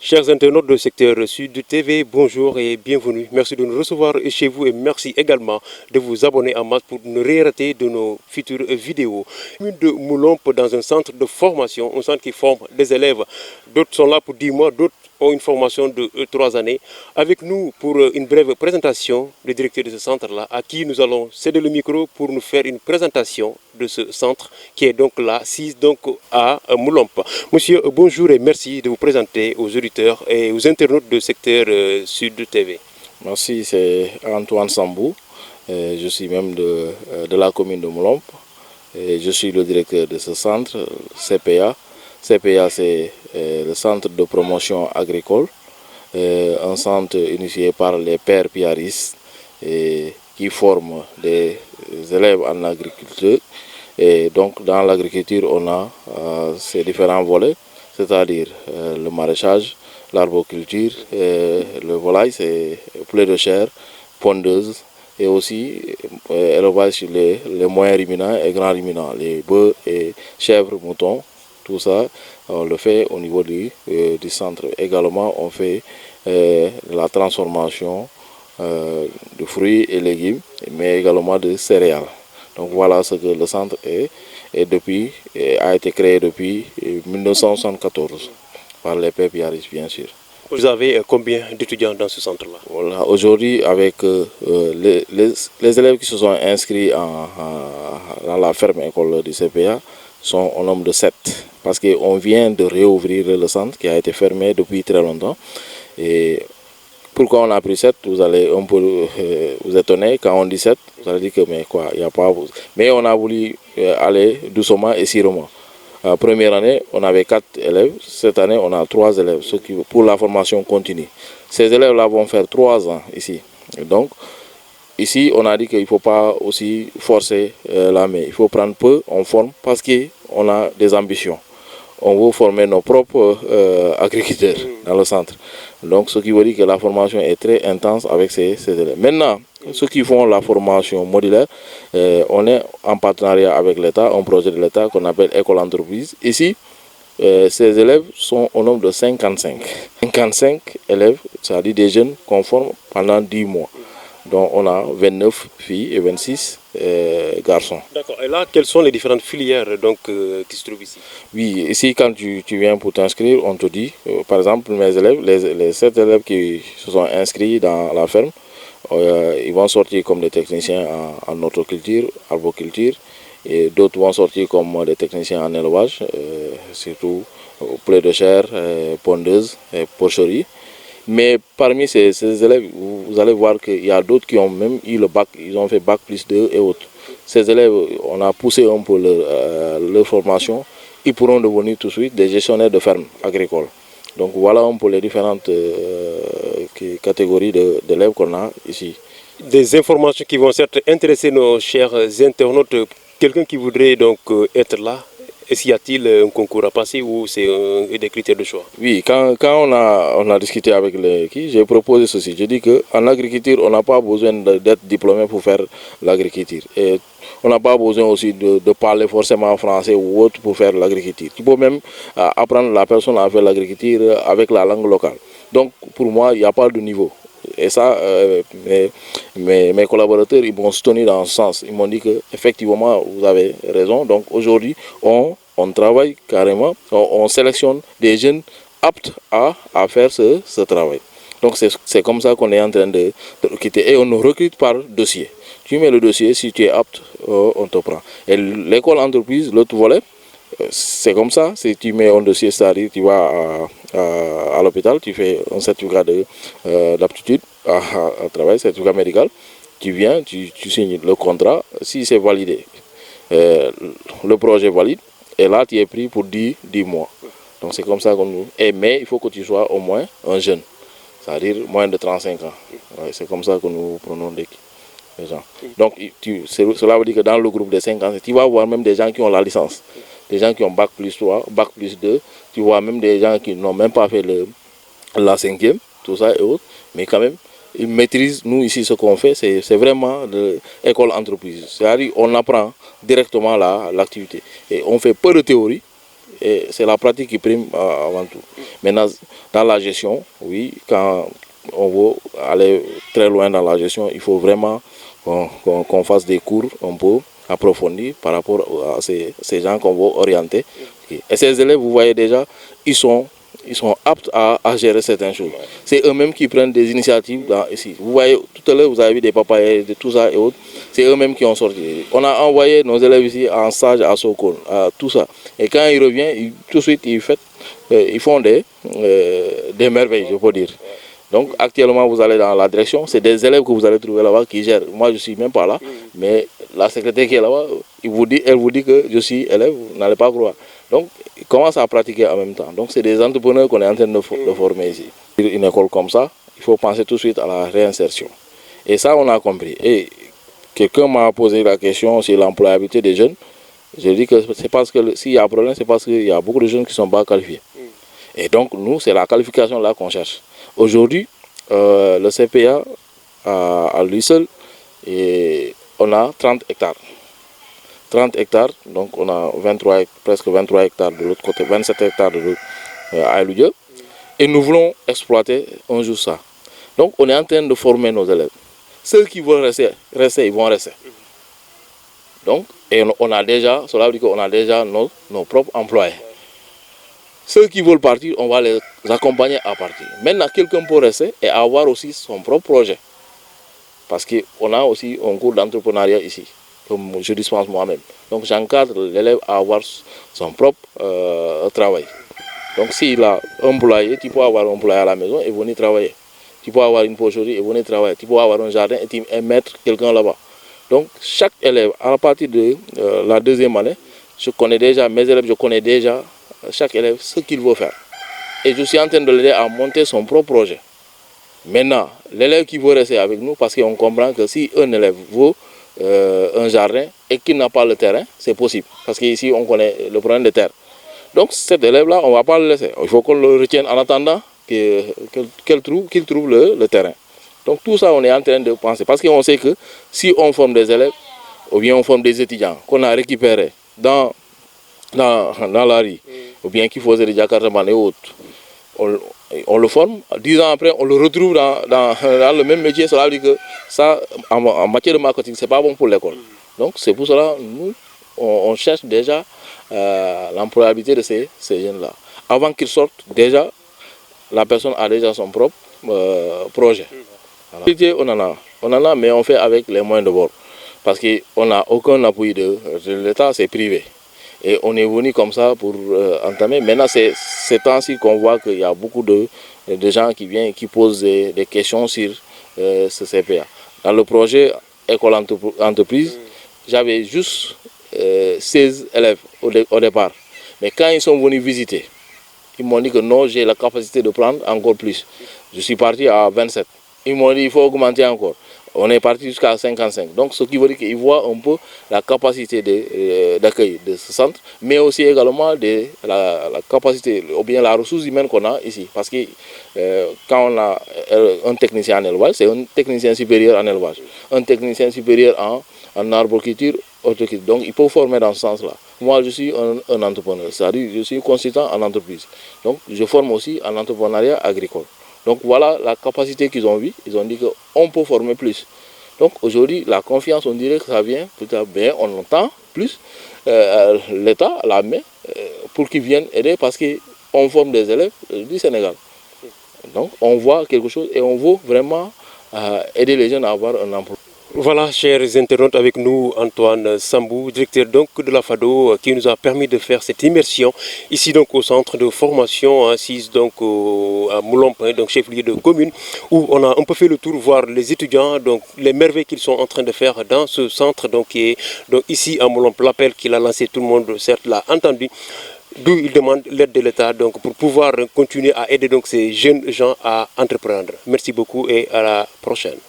Chers internautes du secteur Sud TV, bonjour et bienvenue. Merci de nous recevoir chez vous et merci également de vous abonner en masse pour ne rien rater de nos futures vidéos. De Moulompe dans un centre de formation, un centre qui forme des élèves. D'autres sont là pour 10 mois, d'autres ont une formation de 3 années. Avec nous pour une brève présentation, le directeur de ce centre-là, à qui nous allons céder le micro pour nous faire une présentation de ce centre qui est donc là, 6 donc à Moulompe. Monsieur, bonjour et merci de vous présenter aux auditeurs et aux internautes du secteur Sud TV. Merci, c'est Antoine Sambou. Je suis même de la commune de Moulompe. Et je suis le directeur de ce centre, CPA. CPA, c'est le centre de promotion agricole, un centre initié par les pères piaristes qui forment des élèves en agriculture. Et donc dans l'agriculture, on a ces différents volets, c'est-à-dire le maraîchage, l'arboriculture, le volaille, c'est poulet de chair, pondeuse, et aussi élevage sur les moyens ruminants et grands ruminants, les bœufs et chèvres, moutons. Tout ça, on le fait au niveau du centre. Également, on fait la transformation de fruits et légumes, mais également de céréales. Donc voilà ce que le centre est et a été créé depuis 1974 par les pères piaristes, bien sûr. Vous avez combien d'étudiants dans ce centre-là? Voilà, aujourd'hui, avec les élèves qui se sont inscrits dans la ferme école du CPA, sont au nombre de 7. Parce qu'on vient de réouvrir le centre qui a été fermé depuis très longtemps. Et pourquoi on a pris 7? Vous allez un peu vous étonner quand on dit 7. Vous allez dire que mais quoi, il n'y a pas. Mais on a voulu aller doucement et sûrement. Première année, on avait 4 élèves. Cette année, on a 3 élèves pour la formation continue. Ces élèves-là vont faire 3 ans ici. Et donc, ici, on a dit qu'il ne faut pas aussi forcer la main. Il faut prendre peu, on forme parce qu'on a des ambitions. On veut former nos propres agriculteurs dans le centre. Donc, ce qui veut dire que la formation est très intense avec ces élèves. Maintenant, ceux qui font la formation modulaire, on est en partenariat avec l'État, un projet de l'État qu'on appelle École Entreprise. Ici, ces élèves sont au nombre de 55. 55 élèves, c'est-à-dire des jeunes qu'on forme pendant 10 mois. Donc on a 29 filles et 26 garçons. D'accord. Et là, quelles sont les différentes filières donc, qui se trouvent ici? Oui, ici quand tu viens pour t'inscrire, on te dit, par exemple, mes élèves, les 7 élèves qui se sont inscrits dans la ferme, ils vont sortir comme des techniciens en horticulture, arboriculture, et d'autres vont sortir comme des techniciens en élevage, surtout poulet de chair, pondeuse, porcherie. Mais parmi ces élèves, vous allez voir qu'il y a d'autres qui ont même eu le bac, ils ont fait bac plus 2 et autres. Ces élèves, on a poussé un peu leur formation, ils pourront devenir tout de suite des gestionnaires de fermes agricoles. Donc voilà un peu les différentes catégories d'élèves qu'on a ici. Des informations qui vont certes intéresser nos chers internautes. Quelqu'un qui voudrait donc être là, est-ce qu'il y a-t-il un concours à passer ou c'est des critères de choix? Oui, quand on a discuté avec j'ai proposé ceci. J'ai dit qu'en agriculture, on n'a pas besoin d'être diplômé pour faire l'agriculture. Et on n'a pas besoin aussi de parler forcément français ou autre pour faire l'agriculture. Tu peux même apprendre la personne à faire l'agriculture avec la langue locale. Donc pour moi, il n'y a pas de niveau. Et ça, mes collaborateurs, ils m'ont soutenu dans ce sens. Ils m'ont dit qu'effectivement, vous avez raison. Donc aujourd'hui, on travaille carrément, on sélectionne des jeunes aptes à faire ce travail. Donc c'est comme ça qu'on est en train de recruter. Et on nous recrute par dossier. Tu mets le dossier, si tu es apte, on te prend. Et l'école entreprise, l'autre volet, c'est comme ça. Si tu mets un dossier, c'est-à-dire tu vas à l'hôpital, tu fais un certificat d'aptitude à travail, certificat médical. Tu viens, tu signes le contrat. Si c'est validé, le projet valide. Et là, tu es pris pour 10 mois. Donc c'est comme ça qu'on nous... Mais il faut que tu sois au moins un jeune. C'est-à-dire moins de 35 ans. Ouais, c'est comme ça que nous prenons les gens. Donc cela veut dire que dans le groupe des 50, tu vas voir même des gens qui ont la licence. Des gens qui ont bac plus 3, bac plus 2. Tu vois même des gens qui n'ont même pas fait la 5e, tout ça et autres. Mais quand même, ils maîtrisent. Nous ici, ce qu'on fait, c'est vraiment l'école entreprise. C'est-à-dire on apprend directement l'activité. Et on fait peu de théorie et c'est la pratique qui prime avant tout. Maintenant, dans la gestion, oui, quand on veut aller très loin dans la gestion, il faut vraiment qu'on fasse des cours un peu approfondis par rapport à ces gens qu'on veut orienter. Et ces élèves, vous voyez déjà, ils sont aptes à gérer certaines choses. C'est eux-mêmes qui prennent des initiatives ici. Vous voyez, tout à l'heure, vous avez vu des papayers, de tout ça et autres. C'est eux-mêmes qui ont sorti. On a envoyé nos élèves ici en stage à Sokone, à tout ça. Et quand ils reviennent, tout de suite, ils font des merveilles, je peux dire. Donc actuellement, vous allez dans la direction, c'est des élèves que vous allez trouver là-bas qui gèrent. Moi, je ne suis même pas là, mais la secrétaire qui est là-bas, elle vous dit que je suis élève, vous n'allez pas croire. Donc, ils commencent à pratiquer en même temps. Donc, c'est des entrepreneurs qu'on est en train de former ici. Une école comme ça, il faut penser tout de suite à la réinsertion. Et ça, on a compris. Et quelqu'un m'a posé la question sur l'employabilité des jeunes. Je dis que c'est parce que s'il y a un problème, c'est parce qu'il y a beaucoup de jeunes qui ne sont pas qualifiés. Et donc, nous, c'est la qualification là qu'on cherche. Aujourd'hui, le CPA, à lui seul, et on a 30 hectares. 30 hectares, donc on a presque 23 hectares de l'autre côté, 27 hectares de l'autre à Eludieu. Et nous voulons exploiter un jour ça. Donc on est en train de former nos élèves. Ceux qui veulent rester, ils vont rester. Donc, et on a déjà, cela veut dire qu'on a déjà nos propres employés. Ceux qui veulent partir, on va les accompagner à partir. Maintenant, quelqu'un peut rester et avoir aussi son propre projet. Parce qu'on a aussi un cours d'entrepreneuriat ici, comme je dispense moi-même. Donc j'encadre l'élève à avoir son propre travail. Donc s'il a un employé, tu peux avoir un employé à la maison et venir travailler. Tu peux avoir une pocherie et venir travailler. Tu peux avoir un jardin et mettre quelqu'un là-bas. Donc chaque élève, à partir de la deuxième année, je connais déjà, mes élèves, je connais déjà chaque élève ce qu'il veut faire. Et je suis en train de l'aider à monter son propre projet. Maintenant, l'élève qui veut rester avec nous, parce qu'on comprend que si un élève veut un jardin et qu'il n'a pas le terrain, c'est possible. Parce qu'ici, on connaît le problème de terre. Donc cet élève-là, on ne va pas le laisser. Il faut qu'on le retienne en attendant qu'il trouve le terrain. Donc tout ça, on est en train de penser. Parce qu'on sait que si on forme des élèves, ou bien on forme des étudiants qu'on a récupérés dans la rue, ou bien qui faisaient des jacartaman et autres, on le forme, 10 ans après, on le retrouve dans le même métier. Cela veut dire que ça, en matière de marketing, ce n'est pas bon pour l'école. Donc c'est pour cela que nous, on cherche déjà l'employabilité de ces jeunes-là. Avant qu'ils sortent, déjà, la personne a déjà son propre projet. Voilà. On en a, mais on fait avec les moyens de bord. Parce qu'on n'a aucun appui de l'État, c'est privé. Et on est venu comme ça pour entamer. Maintenant, c'est ces temps-ci qu'on voit qu'il y a beaucoup de gens qui viennent et qui posent des questions sur ce CPA. Dans le projet École Entreprise, j'avais juste 16 élèves au départ. Mais quand ils sont venus visiter, ils m'ont dit que non, j'ai la capacité de prendre encore plus. Je suis parti à 27. Ils m'ont dit qu'il faut augmenter encore. On est parti jusqu'à 55. Donc, ce qui veut dire qu'ils voient un peu la capacité d'accueil de ce centre, mais aussi également la capacité, ou bien la ressource humaine qu'on a ici. Parce que quand on a un technicien en élevage, c'est un technicien supérieur en élevage. Un technicien supérieur en arboriculture, horticulture. Donc, il faut former dans ce sens-là. Moi, je suis un entrepreneur, c'est-à-dire je suis consultant en entreprise. Donc, je forme aussi en entrepreneuriat agricole. Donc voilà la capacité qu'ils ont vue. Ils ont dit qu'on peut former plus. Donc aujourd'hui, la confiance, on dirait que ça vient peut-être bien, on entend plus l'État, la main, pour qu'ils viennent aider parce qu'on forme des élèves du Sénégal. Donc on voit quelque chose et on veut vraiment aider les jeunes à avoir un emploi. Voilà, chers internautes, avec nous Antoine Sambou, directeur donc de la FADO, qui nous a permis de faire cette immersion ici donc au centre de formation, assise donc à Moulomp, donc chef-lieu de commune, où on a un peu fait le tour, voir les étudiants, donc les merveilles qu'ils sont en train de faire dans ce centre, donc qui est donc ici à Moulomp. L'appel qu'il a lancé, tout le monde certes l'a entendu. D'où il demande l'aide de l'État donc pour pouvoir continuer à aider donc ces jeunes gens à entreprendre. Merci beaucoup et à la prochaine.